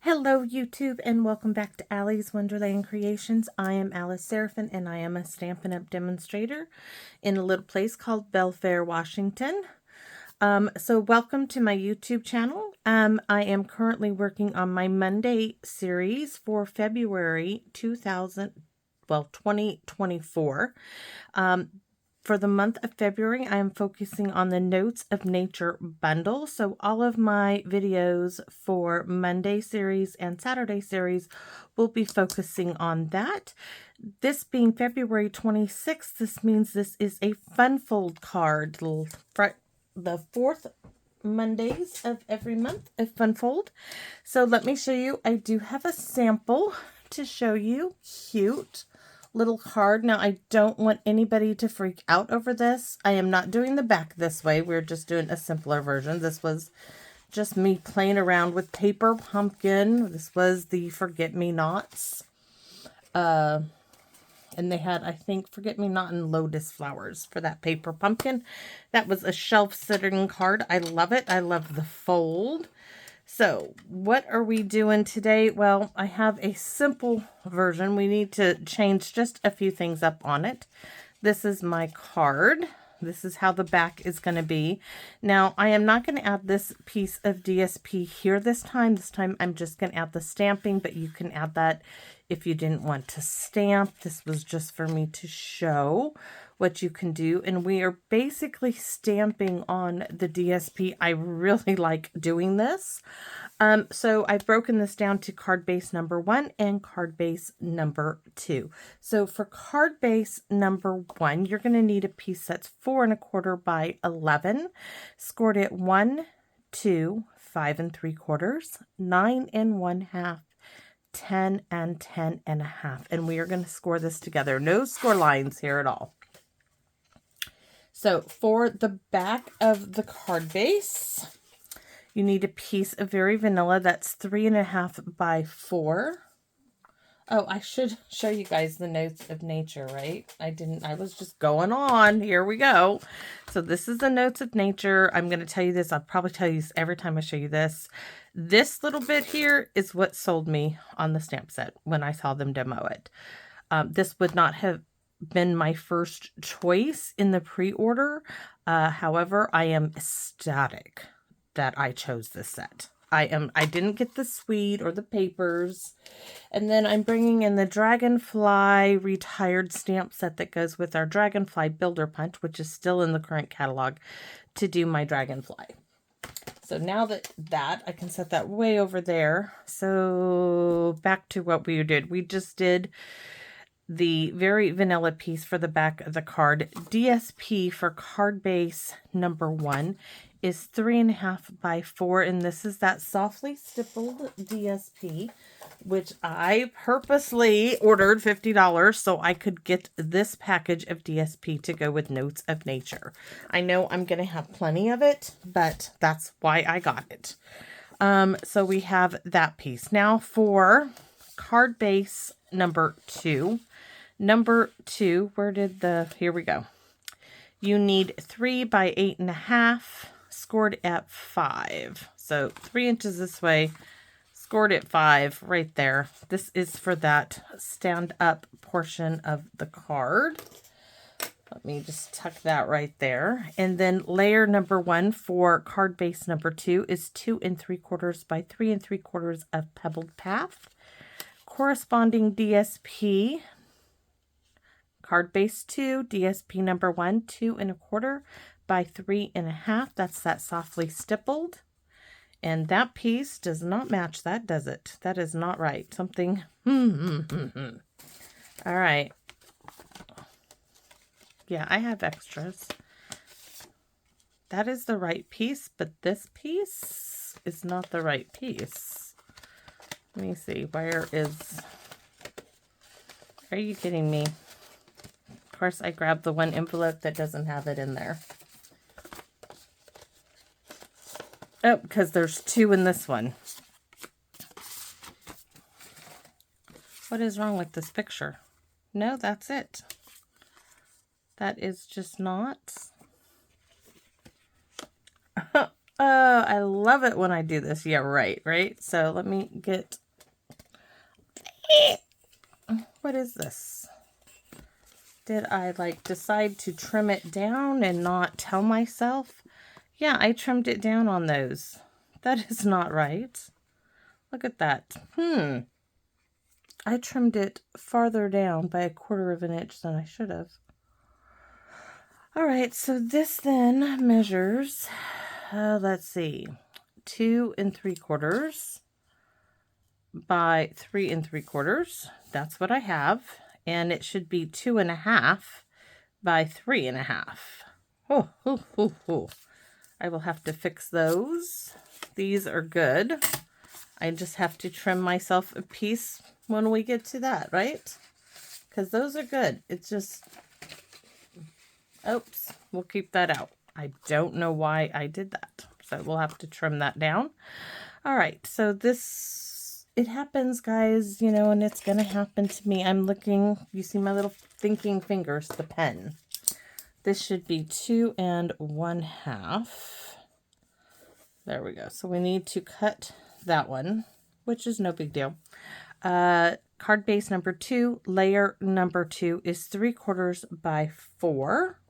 Hello YouTube and welcome back to Allie's Wonderland Creations. I am Alice Seraphin and I am a Stampin' Up! Demonstrator in a little place called Belfair, Washington. So welcome to my YouTube channel. I am currently working on my Monday series for February 2024. For the month of February, I am focusing on the Notes of Nature bundle. So all of my videos for Monday series and Saturday series will be focusing on that. This being February 26th, this means this is a fun fold card. The fourth Mondays of every month, a fun fold. So let me show you. I do have a sample to show you. Cute little card. Now, I don't want anybody to freak out over this. I am not doing the back this way. We're just doing a simpler version. This was just me playing around with paper pumpkin. This was the Forget-Me-Nots. And they had, I think, Forget-Me-Not and Lotus flowers for that paper pumpkin. That was a shelf-sitting card. I love it. I love the fold. So, what are we doing today? Well, I have a simple version. We need to change just a few things up on it. This is my card. This is how the back is going to be. Now, I am not going to add this piece of DSP here this time. This time, I'm just going to add the stamping, but you can add that if you didn't want to stamp. This was just for me to show what you can do. And we are basically stamping on the DSP. I really like doing this. So I've broken this down to card base number 1 and card base number 2. So for card base number 1, you're going to need a piece that's 4 1/4 by 11, scored at 1, 2, 5 3/4, 9 1/2, 10 and 10 1/2. And we are going to score this together. No score lines here at all. So for the back of the card base, you need a piece of Very Vanilla that's 3 1/2 by 4. Oh, I should show you guys the Notes of Nature, right? I was just going on. Here we go. So this is the Notes of Nature. I'm going to tell you this. I'll probably tell you this every time I show you this. This little bit here is what sold me on the stamp set when I saw them demo it. This would not have been my first choice in the pre-order. However, I am ecstatic that I chose this set. I didn't get the suite or the papers. And then I'm bringing in the Dragonfly retired stamp set that goes with our Dragonfly Builder Punch, which is still in the current catalog, to do my Dragonfly. So now that I can set that way over there. So back to what we did. We just did the Very Vanilla piece for the back of the card. DSP for card base number 1 is 3 1/2 by 4, and this is that Softly Stippled DSP, which I purposely ordered $50 so I could get this package of DSP to go with Notes of Nature. I know I'm going to have plenty of it, but that's why I got it. So we have that piece. Now for card base number 2. Number 2, here we go. You need 3 by 8 1/2, scored at 5. So 3 inches this way, scored at 5 right there. This is for that stand up portion of the card. Let me just tuck that right there. And then layer number 1 for card base number 2 is 2 3/4 by 3 3/4 of Pebbled Path. Corresponding DSP, card base 2, DSP number 1, 2 1/4 by 3 1/2. That's that Softly Stippled. And that piece does not match that, does it? That is not right. Something. All right. Yeah, I have extras. That is the right piece, but this piece is not the right piece. Let me see. Are you kidding me? Of course, I grabbed the one envelope that doesn't have it in there. Oh, because there's 2 in this one. What is wrong with this picture? No, that's it. That is just not. Oh, I love it when I do this. Yeah, right. So let me get... What is this? Did I like decide to trim it down and not tell myself? Yeah, I trimmed it down on those. That is not right. Look at that. I trimmed it farther down by 1/4 of an inch than I should have. All right, so this then measures, let's see, 2 3/4 by 3 3/4. That's what I have. And it should be 2 1/2 by 3 1/2. Oh. I will have to fix those. These are good. I just have to trim myself a piece when we get to that, right? Because those are good. It's just, oops, we'll keep that out. I don't know why I did that. So we'll have to trim that down. All right, so this, it happens, guys, you know, and it's going to happen to me. I'm looking, you see my little thinking fingers, the pen. This should be 2 1/2. There we go. So we need to cut that one, which is no big deal. Card base number 2, layer number 2 is 3/4 by 4.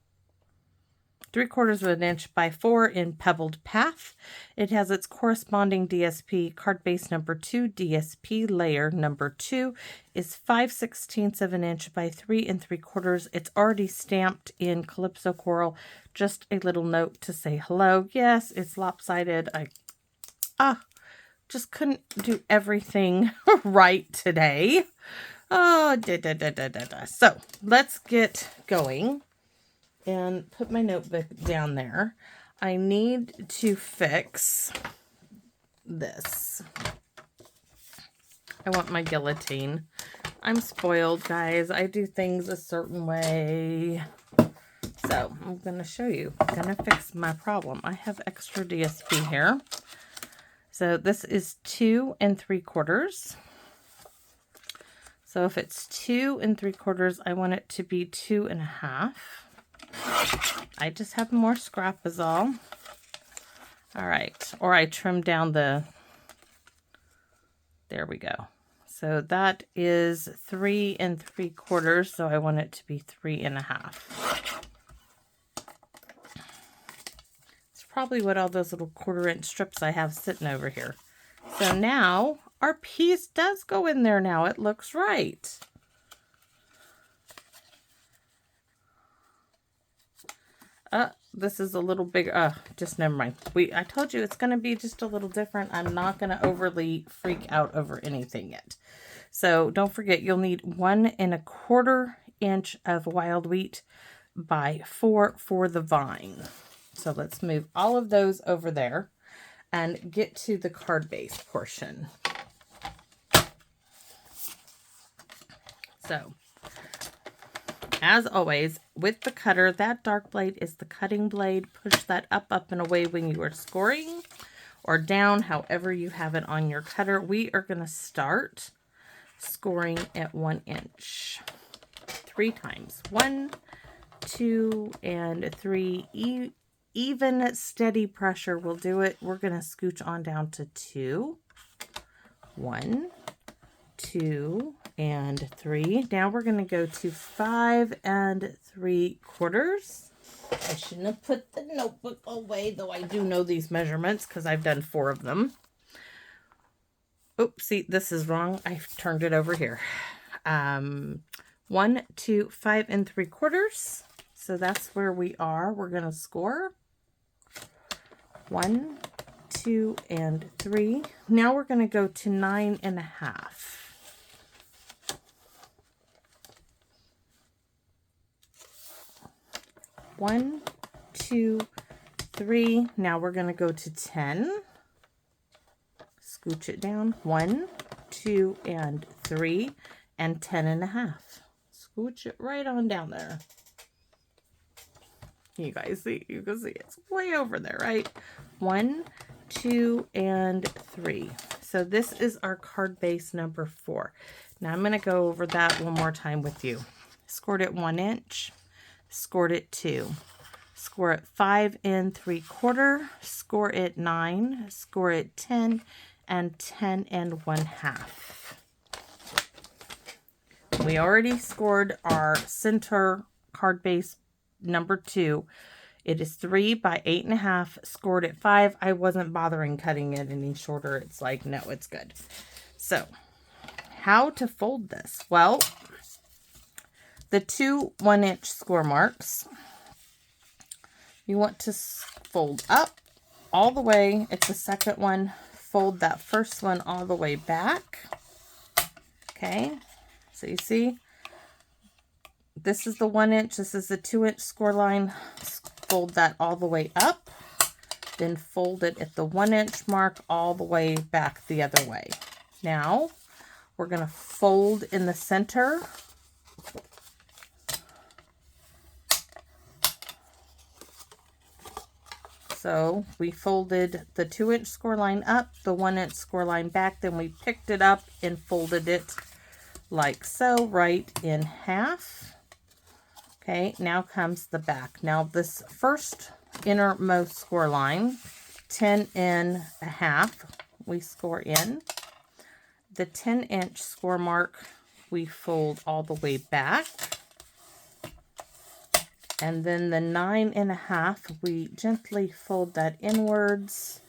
3/4 of an inch by 4 in Pebbled Path. It has its corresponding DSP. Card base number 2, DSP layer number 2 is 5/16 of an inch by 3 3/4. It's already stamped in Calypso Coral. Just a little note to say hello. Yes, it's lopsided. I just couldn't do everything right today. Oh, So let's get going and put my notebook down there. I need to fix this. I want my guillotine. I'm spoiled, guys. I do things a certain way. So I'm going to show you. I'm going to fix my problem. I have extra DSP here. So this is 2 3/4. So if it's 2 3/4, I want it to be 2 1/2. I just have more scrap is all. All right. Or I trimmed down the, there we go. So that is 3 3/4. So I want it to be 3 1/2. It's probably what all those little 1/4 inch strips I have sitting over here. So now our piece does go in there now. It looks right. This is a little bigger. Just never mind. I told you it's going to be just a little different. I'm not going to overly freak out over anything yet. So don't forget, you'll need 1 1/4 inch of wild wheat by 4 for the vine. So let's move all of those over there and get to the card base portion. So, as always, with the cutter, that dark blade is the cutting blade. Push that up, and away when you are scoring, or down, however you have it on your cutter. We are going to start scoring at 1 inch. 3 times. 1, 2, and 3. Even steady pressure will do it. We're going to scooch on down to 2. 1, 2, and 3. Now we're going to go to 5 3/4. I shouldn't have put the notebook away, though I do know these measurements because I've done 4 of them. Oops, see, this is wrong. I've turned it over here. 1, 2, 5 3/4. So that's where we are. We're going to score. 1, 2, and 3. Now we're going to go to 9 1/2. 1, 2, 3. Now we're going to go to 10. Scooch it down. 1, 2, and 3, and 10 1/2. Scooch it right on down there. You guys see, you can see it's way over there, right? 1, 2, and 3. So this is our card base number 4. Now I'm going to go over that one more time with you. Scored it 1 inch, scored it 2, score it 5 3/4, score it 9, score it 10, and 10 1/2. We already scored our center card base number 2. It is 3 by 8.5, scored at 5. I wasn't bothering cutting it any shorter. It's like, no, it's good. So, how to fold this? Well, the 2 1-inch score marks, you want to fold up all the way at the second one, fold that first one all the way back. Okay, so you see, this is the 1-inch, this is the 2-inch score line. Fold that all the way up, then fold it at the 1-inch mark all the way back the other way. Now we're going to fold in the center. So we folded the 2-inch score line up, the 1-inch score line back, then we picked it up and folded it like so, right in half. Okay, now comes the back. Now this first innermost score line, 10 1/2, we score in. The 10-inch score mark, we fold all the way back. And then the 9 1/2, we gently fold that inwards.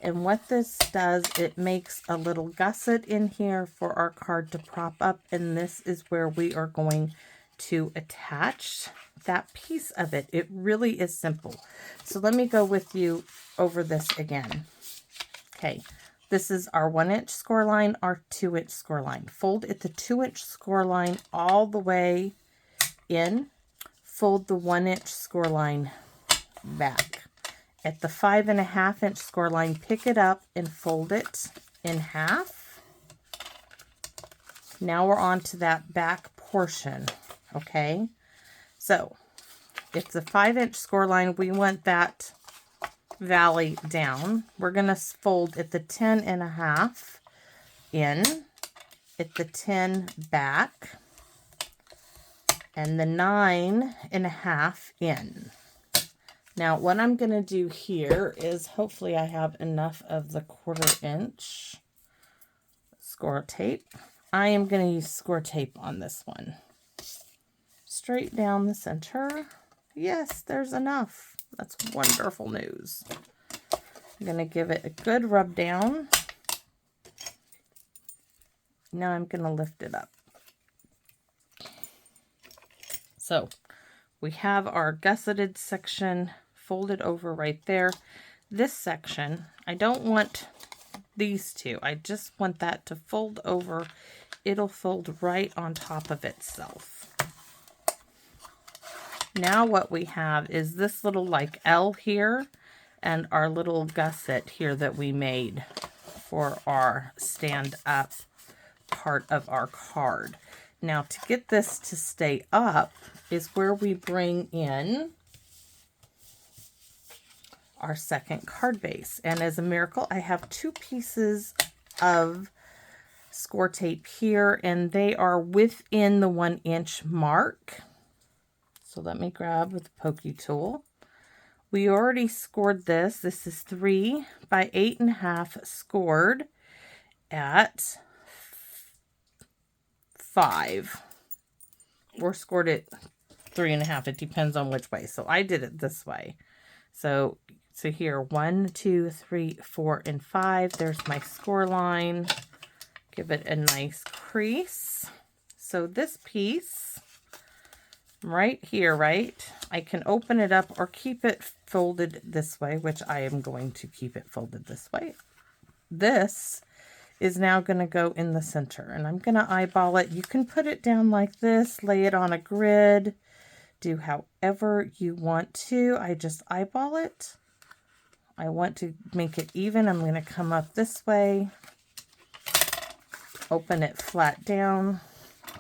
And what this does, it makes a little gusset in here for our card to prop up. And this is where we are going to attach that piece of it. It really is simple. So let me go with you over this again. Okay, this is our 1-inch score line, our 2-inch score line. Fold at the 2-inch score line all the way in. Fold the 1-inch score line back. At the 5 1/2-inch score line, pick it up and fold it in half. Now we're on to that back portion. Okay, so if the 5-inch score line, we want that valley down. We're going to fold at the 10 1/2 in, at the 10 back, and the 9 1/2 in. Now what I'm going to do here is, hopefully I have enough of the 1/4 inch score tape. I am going to use score tape on this one. Straight down the center. Yes, there's enough. That's wonderful news. I'm going to give it a good rub down. Now I'm going to lift it up. So we have our gusseted section folded over right there. This section, I don't want these two. I just want that to fold over. It'll fold right on top of itself. Now what we have is this little like L here and our little gusset here that we made for our stand up part of our card. Now to get this to stay up is where we bring in our second card base. And as a miracle, I have 2 pieces of score tape here, and they are within the 1-inch mark. So let me grab with the pokey tool. We already scored this. This is 3 by 8.5 scored at 5. Or scored at 3.5. It depends on which way. So I did it this way. So here, 1, 2, 3, 4, and 5. There's my score line. Give it a nice crease. So this piece right here, right? I can open it up or keep it folded this way, which I am going to keep it folded this way. This is now going to go in the center, and I'm going to eyeball it. You can put it down like this, lay it on a grid, do however you want to. I just eyeball it. I want to make it even. I'm going to come up this way, open it flat down,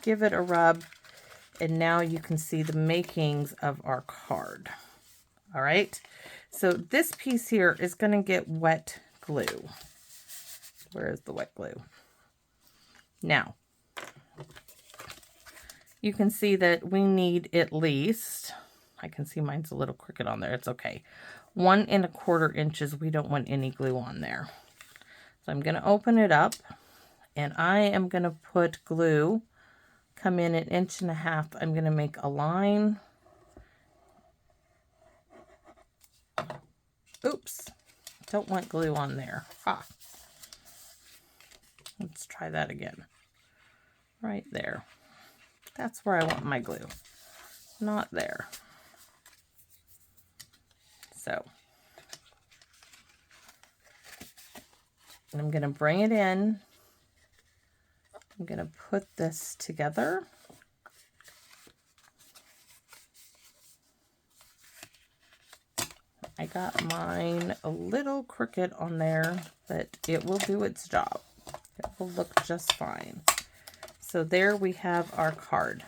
give it a rub, and now you can see the makings of our card. All right, so this piece here is going to get wet glue. Where is the wet glue? Now, you can see that we need at least I can see mine's a little crooked on there. It's okay. 1 1/4 inches. We don't want any glue on there. So I'm going to open it up, and I am going to put glue, come in 1.5 inches. I'm going to make a line. Oops, don't want glue on there. Ah. Let's try that again. Right there. That's where I want my glue. Not there. So I'm going to bring it in. I'm going to put this together. I got mine a little crooked on there, but it will do its job. It will look just fine. So there we have our card.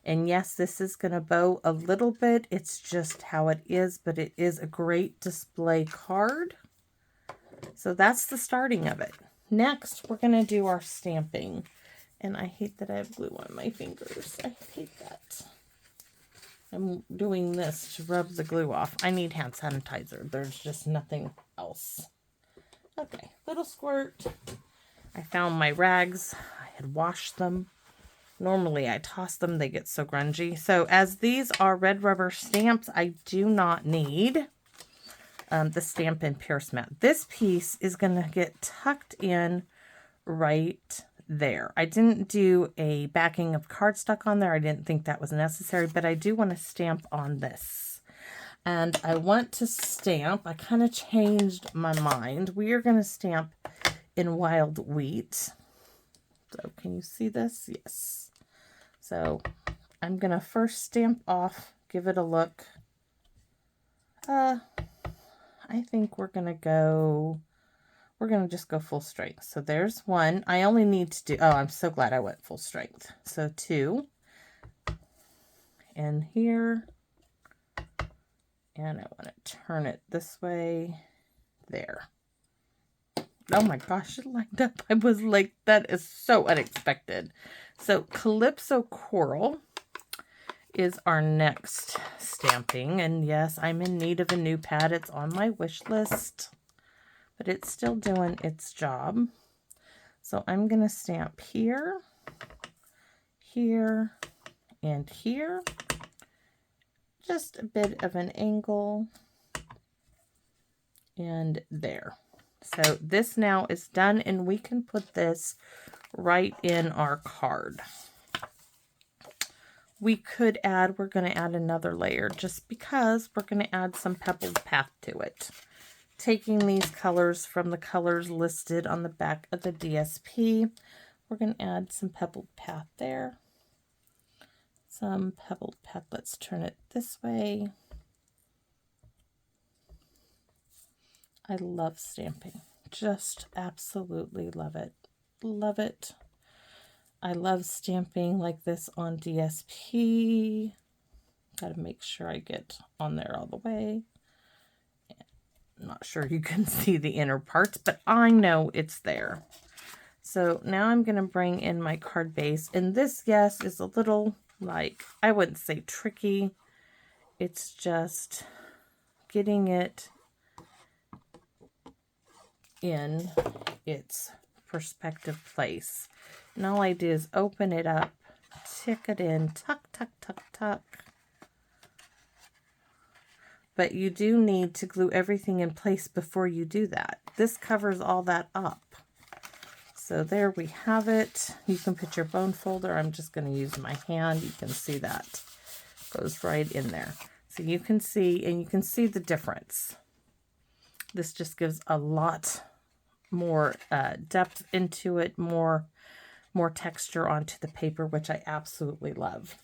And yes, this is going to bow a little bit. It's just how it is, but it is a great display card. So that's the starting of it. Next, we're going to do our stamping. And I hate that I have glue on my fingers. I hate that. I'm doing this to rub the glue off. I need hand sanitizer. There's just nothing else. Okay, little squirt. I found my rags. I had washed them. Normally I toss them. They get so grungy. So as these are red rubber stamps, I do not need the Stampin' Pierce mat. This piece is going to get tucked in right there. I didn't do a backing of cardstock on there. I didn't think that was necessary, but I do want to stamp on this. And I want to stamp. I kind of changed my mind. We are going to stamp in wild wheat. So can you see this? Yes. So I'm going to first stamp off, give it a look. I think we're going to just go full strength. So there's one. I only need to do, oh, I'm so glad I went full strength. So 2. And here. And I want to turn it this way. There. Oh my gosh, it lined up. I was like, that is so unexpected. So Calypso Coral is our next stamping. And yes, I'm in need of a new pad. It's on my wish list, but it's still doing its job. So I'm going to stamp here, here, and here. Just a bit of an angle. And there. So this now is done, and we can put this right in our card. We could add, we're going to add another layer just because we're going to add some Pebbled Path to it. Taking these colors from the colors listed on the back of the DSP, we're going to add some Pebbled Path there. Some Pebbled Path. Let's turn it this way. I love stamping. Just absolutely love it. Love it. I love stamping like this on DSP. Got to make sure I get on there all the way. I'm not sure you can see the inner parts, but I know it's there. So now I'm going to bring in my card base. And this, yes, is a little, like, I wouldn't say tricky. It's just getting it in its perspective place. And all I do is open it up, tick it in, tuck, tuck, tuck, tuck. But you do need to glue everything in place before you do that. This covers all that up. So there we have it. You can put your bone folder. I'm just going to use my hand. You can see that. Goes right in there. So you can see, and you can see the difference. This just gives a lot more depth into it, more texture onto the paper, which I absolutely love.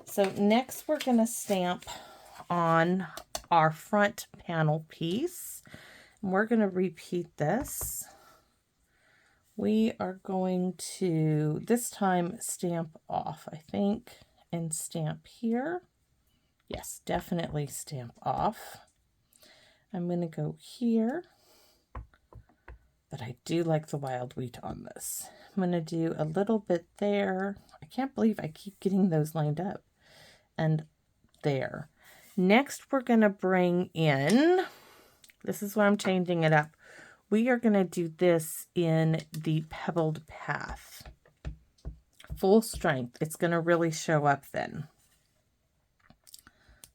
So next we're going to stamp on our front panel piece. And we're going to repeat this. We are going to, this time, stamp off, I think, and stamp here. Yes, definitely stamp off. I'm going to go here, but I do like the wild wheat on this. I'm going to do a little bit there. I can't believe I keep getting those lined up. And there. Next, we're going to bring in, this is where I'm changing it up. We are going to do this in the Pebbled Path. Full strength. It's going to really show up then.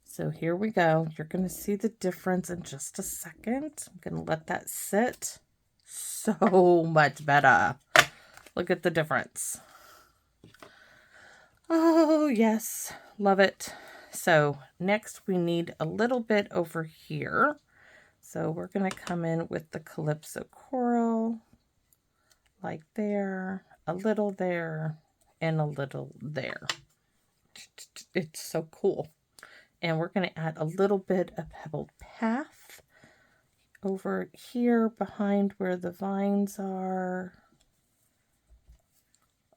So here we go. You're going to see the difference in just a second. I'm going to let that sit. So much better. Look at the difference. Oh, yes. Love it. So next we need a little bit over here. So we're going to come in with the Calypso Coral, like there, a little there, and a little there. It's so cool. And we're going to add a little bit of Pebbled Path over here behind where the vines are.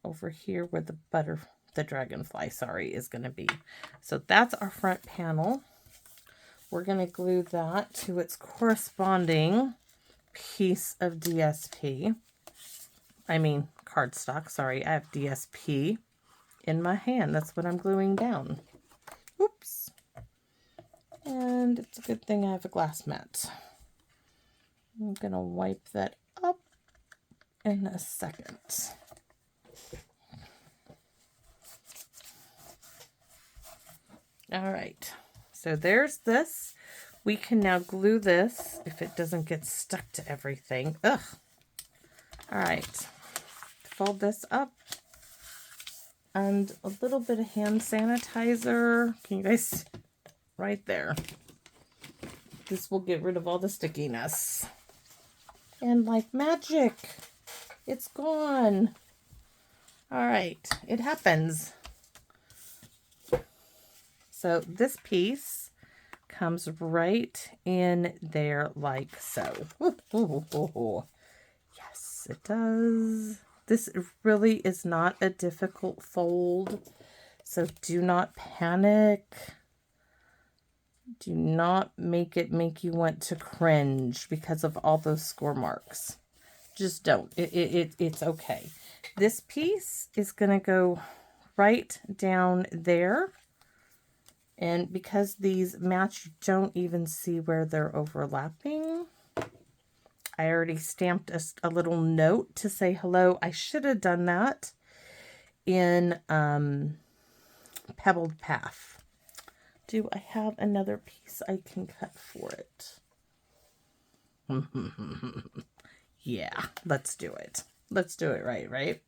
Over here where the dragonfly, is going to be. So that's our front panel. We're going to glue that to its corresponding piece of DSP. I mean cardstock, sorry. I have DSP in my hand. That's what I'm gluing down. Oops. And it's a good thing I have a glass mat. I'm going to wipe that up in a second. All right. So there's this. We can now glue this if it doesn't get stuck to everything. Ugh. All right. Fold this up. And a little bit of hand sanitizer. Can you guys see? Right there. This will get rid of all the stickiness. And like magic, it's gone. All right. It happens. So this piece comes right in there like so. Yes, it does. This really is not a difficult fold, so do not panic. Do not make it make you want to cringe because of all those score marks. Just don't. It's okay. This piece is going to go right down there. And because these match, you don't even see where they're overlapping. I already stamped a little note to say hello. I should have done that in Pebbled Path. Do I have another piece I can cut for it? Yeah, let's do it. Let's do it right?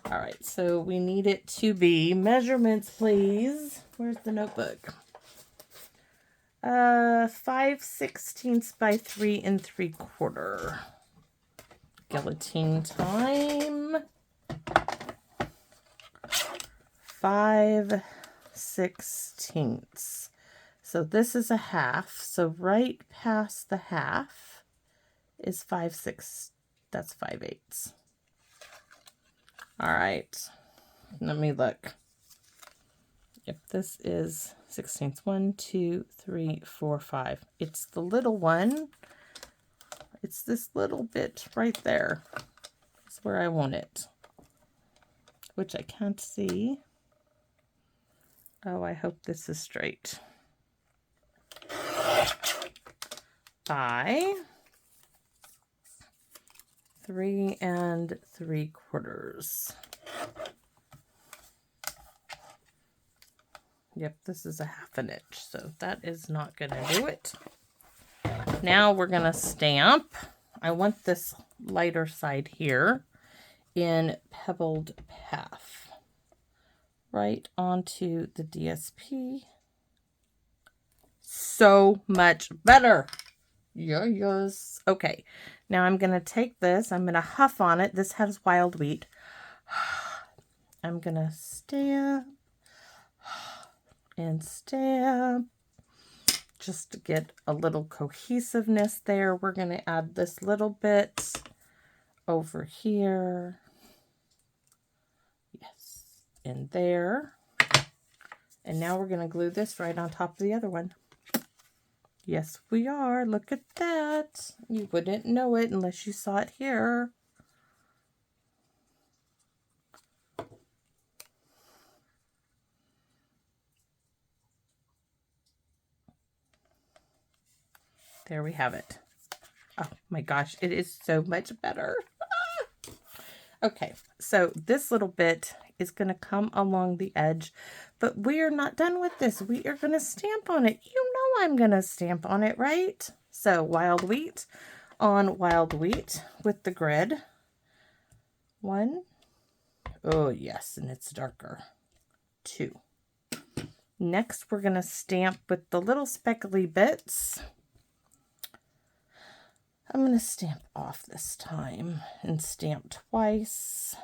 All right, so we need it to be measurements, please. Where's the notebook? 5/16 by 3 3/4. Guillotine time. 5/16. So this is a half. So right past the half is 5/6. That's 5/8. All right, let me look. Yep, this is 16ths. 1, 2, 3, 4, 5. It's the little one. It's this little bit right there. That's where I want it, which I can't see. Oh, I hope this is straight. By 3 3/4. Yep, this is a 1/2 inch, so that is not going to do it. Now we're going to stamp. I want this lighter side here in Pebbled Path. Right onto the DSP. So much better. Yes. Okay, now I'm going to take this. I'm going to huff on it. This has wild wheat. I'm going to stamp and stamp just to get a little cohesiveness there. We're going to add this little bit over here. Yes, in there. And now we're going to glue this right on top of the other one. Yes, we are. Look at that. You wouldn't know it unless you saw it here. There we have it. Oh my gosh, it is so much better. Okay, so this little bit is going to come along the edge, but we are not done with this. We are going to stamp on it. You know I'm going to stamp on it, right? So wild wheat on wild wheat with the grid. 1. Oh yes, and it's darker. 2. Next, we're going to stamp with the little speckly bits. I'm going to stamp off this time and stamp twice.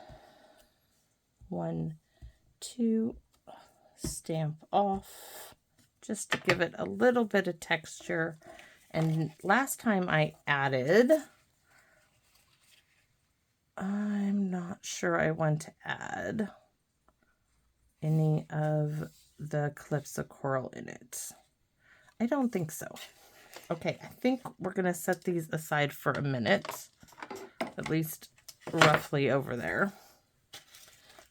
1, 2, stamp off, just to give it a little bit of texture. And last time I added, I'm not sure I want to add any of the Calypso Coral in it. I don't think so. Okay, I think we're going to set these aside for a minute, at least roughly over there,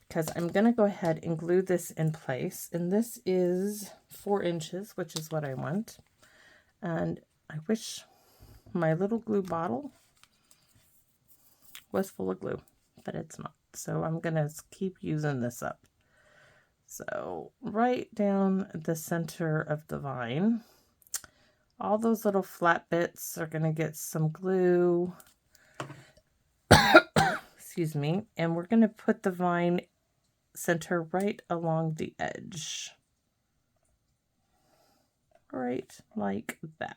because I'm going to go ahead and glue this in place. And this is 4 inches, which is what I want. And I wish my little glue bottle was full of glue, but it's not. So I'm going to keep using this up. So right down the center of the vine, all those little flat bits are going to get some glue. Excuse me. And we're going to put the vine center right along the edge. Right like that.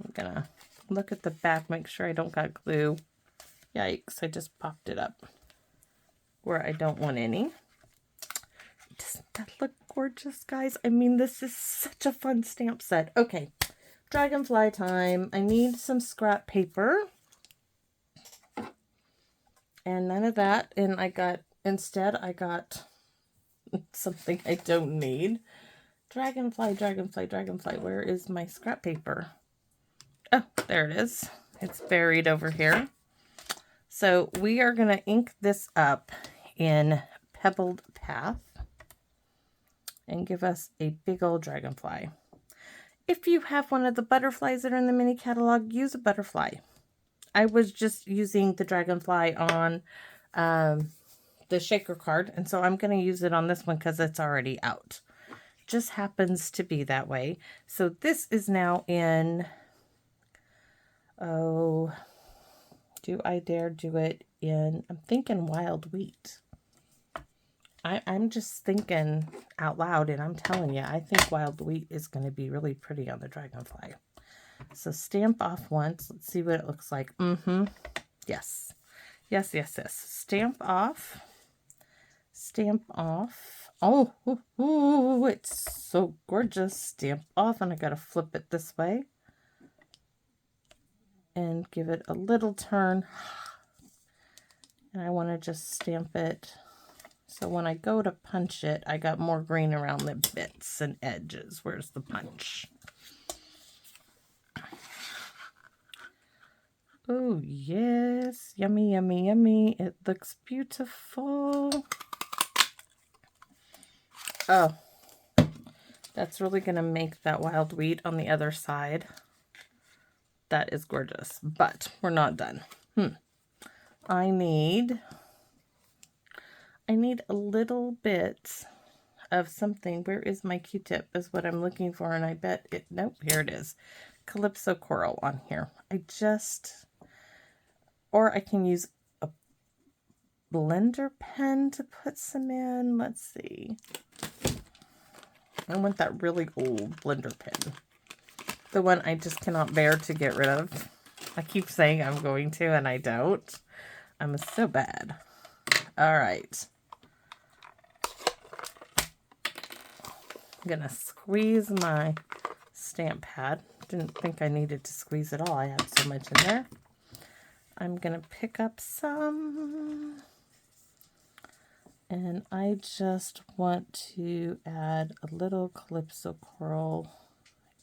I'm going to look at the back, make sure I don't got glue. Yikes, I just popped it up where I don't want any. Doesn't that look gorgeous, guys? I mean, this is such a fun stamp set. Okay, dragonfly time. I need some scrap paper. And none of that. And instead I got something I don't need. Dragonfly, dragonfly, dragonfly. Where is my scrap paper? Oh, there it is. It's buried over here. So we are going to ink this up in Pebbled Path and give us a big old dragonfly. If you have one of the butterflies that are in the mini catalog, use a butterfly. I was just using the dragonfly on the shaker card, and so I'm going to use it on this one because it's already out. Just happens to be that way. So this is now in, oh, do I dare do it in, I'm thinking wild wheat. I'm just thinking out loud, and I'm telling you, I think wild wheat is going to be really pretty on the dragonfly. So stamp off once. Let's see what it looks like. Yes. Yes, yes, yes. Stamp off. Stamp off. Oh, ooh, it's so gorgeous. Stamp off, and I got to flip it this way. And give it a little turn. And I want to just stamp it. So when I go to punch it, I got more green around the bits and edges. Where's the punch? Oh, yes. Yummy, yummy, yummy. It looks beautiful. Oh, that's really going to make that wild wheat on the other side. That is gorgeous, but we're not done. I need a little bit of something. Where is my Q-tip is what I'm looking for, and I bet it, nope, here it is. Calypso Coral on here. Or I can use a blender pen to put some in. Let's see. I want that really old blender pen. The one I just cannot bear to get rid of. I keep saying I'm going to, and I don't. I'm so bad. All right. I'm going to squeeze my stamp pad. Didn't think I needed to squeeze it all. I have so much in there. I'm going to pick up some. And I just want to add a little Calypso Coral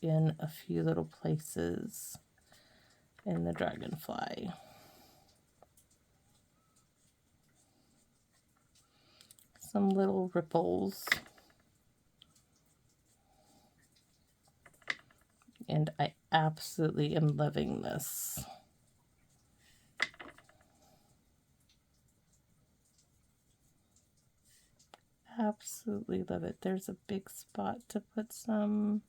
in a few little places in the dragonfly. some little ripples. And I absolutely am loving this. Absolutely love it. There's a big spot to put some.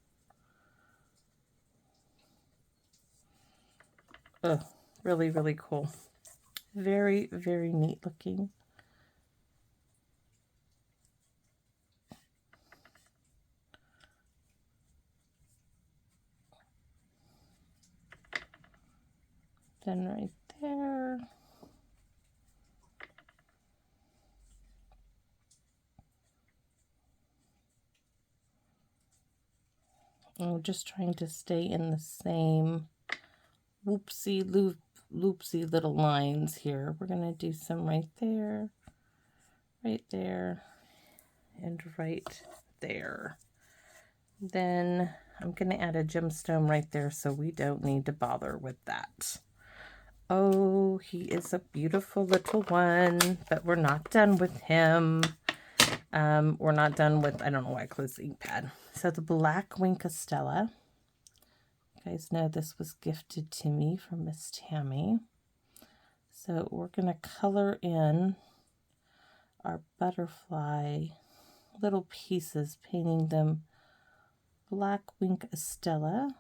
Oh, really, really cool. Very, very neat looking. Then right there. I'm just trying to stay in the same loopsy little lines here. We're going to do some right there, and right there. Then I'm going to add a gemstone right there, so we don't need to bother with that. Oh, he is a beautiful little one, but we're not done with him. We're not done with, I don't know why I closed the ink pad. So the Black Wink Estella. You guys know this was gifted to me from Miss Tammy. So we're going to color in our butterfly little pieces, painting them Black Wink Estella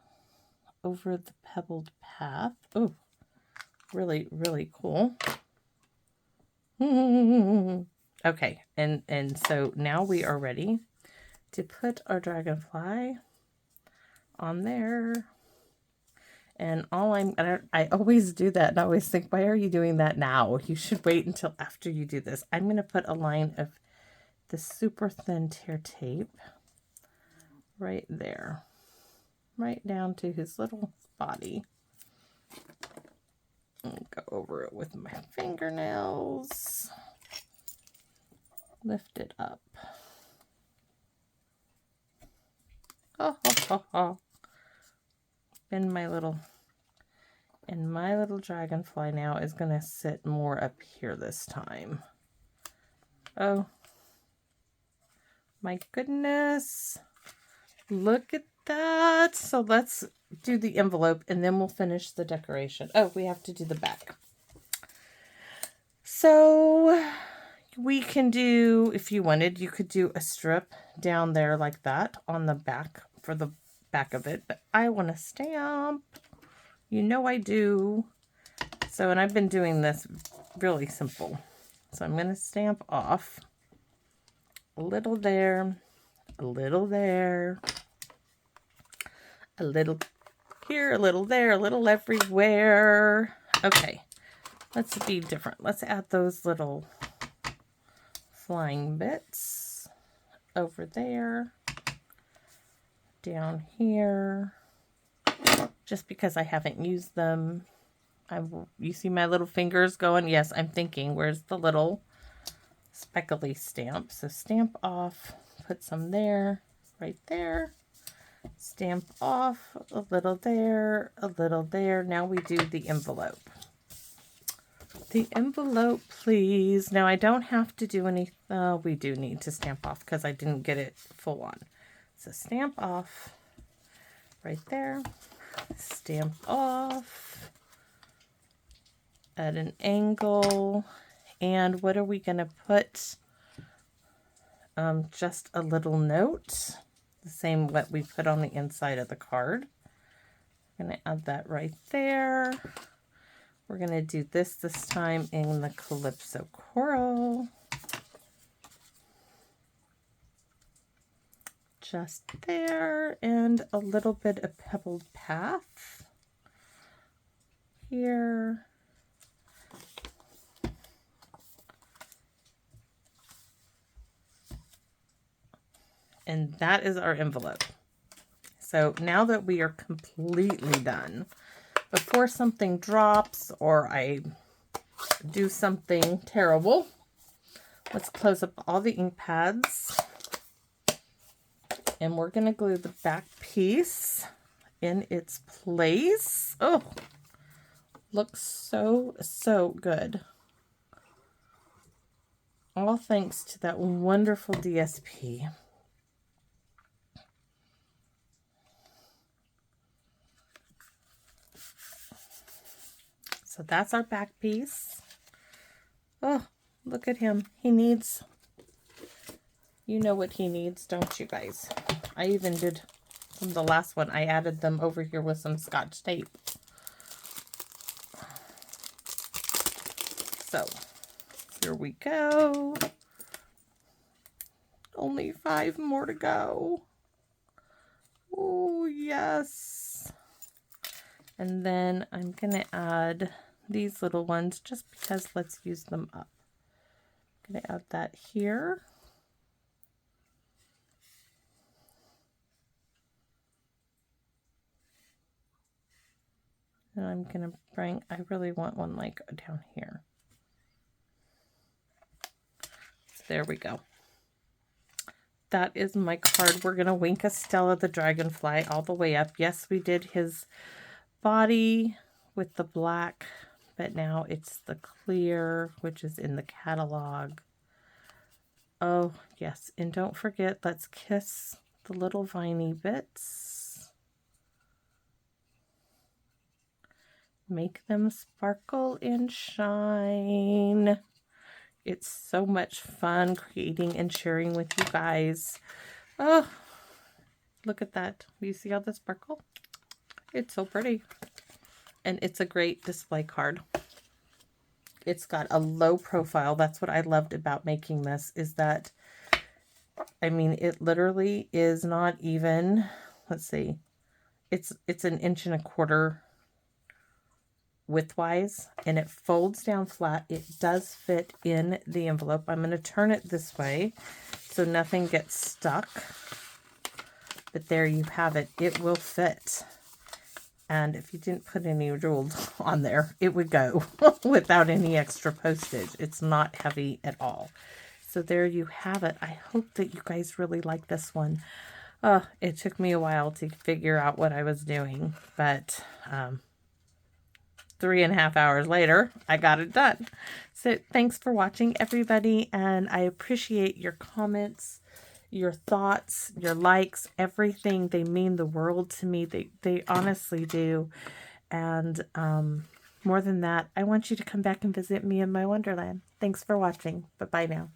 over the Pebbled Path. Oh, really, really cool. Okay, and so now we are ready to put our dragonfly on there. And I always do that, and I always think, why are you doing that now? You should wait until after you do this. I'm going to put a line of the super thin tear tape right there, right down to his little body. And go over it with my fingernails. Lift it up. Oh, ho, ho, ho. And my little dragonfly now is going to sit more up here this time. Oh, my goodness. Look at that. So let's do the envelope and then we'll finish the decoration. Oh, we have to do the back. So we can do, if you wanted, you could do a strip down there like that on the back for the back of it. But I want to stamp. You know I do. So, and I've been doing this really simple. So I'm going to stamp off a little there, a little there, a little here, a little there, a little everywhere. Okay, let's be different. Let's add those little flying bits over there, down here, just because I haven't used them. You see my little fingers going? Yes, I'm thinking, where's the little speckly stamp? So stamp off, put some there, right there. Stamp off, a little there, a little there. Now we do the envelope. The envelope, please. Now I don't have to do any, we do need to stamp off because I didn't get it full on. So stamp off right there. Stamp off at an angle. And what are we going to put? Just a little note, the same what we put on the inside of the card. I'm going to add that right there. We're going to do this time in the Calypso Coral. Just there, and a little bit of Pebbled Path here. And that is our envelope. So now that we are completely done, before something drops or I do something terrible, let's close up all the ink pads. And we're going to glue the back piece in its place. Oh, looks so, so good. All thanks to that wonderful DSP. So that's our back piece. Oh, look at him. He needs, you know what he needs, don't you guys? I even did from the last one. I added them over here with some Scotch tape. So here we go. Only 5 more to go. Oh, yes. And then I'm going to add these little ones just because let's use them up. I'm going to add that here. And I'm going to bring, I really want one like down here. So there we go. That is my card. We're going to wink a Stella the Dragonfly all the way up. Yes, we did his body with the black, but now it's the clear, which is in the catalog. Oh, yes. And don't forget, let's kiss the little viney bits. Make them sparkle and shine. It's so much fun creating and sharing with you guys. Oh, look at that. You see all the sparkle? It's so pretty. And it's a great display card. It's got a low profile. That's what I loved about making this, is that, I mean, it literally is not even, let's see, it's 1.25 inches widthwise, and it folds down flat. It does fit in the envelope. I'm going to turn it this way so nothing gets stuck. But there you have it. It will fit. And if you didn't put any jewels on there, it would go without any extra postage. It's not heavy at all. So there you have it. I hope that you guys really like this one. It took me a while to figure out what I was doing, but 3.5 hours later, I got it done. So thanks for watching, everybody, and I appreciate your comments, your thoughts, your likes, everything. They mean the world to me. They honestly do. And more than that, I want you to come back and visit me in my wonderland. Thanks for watching. Bye-bye now.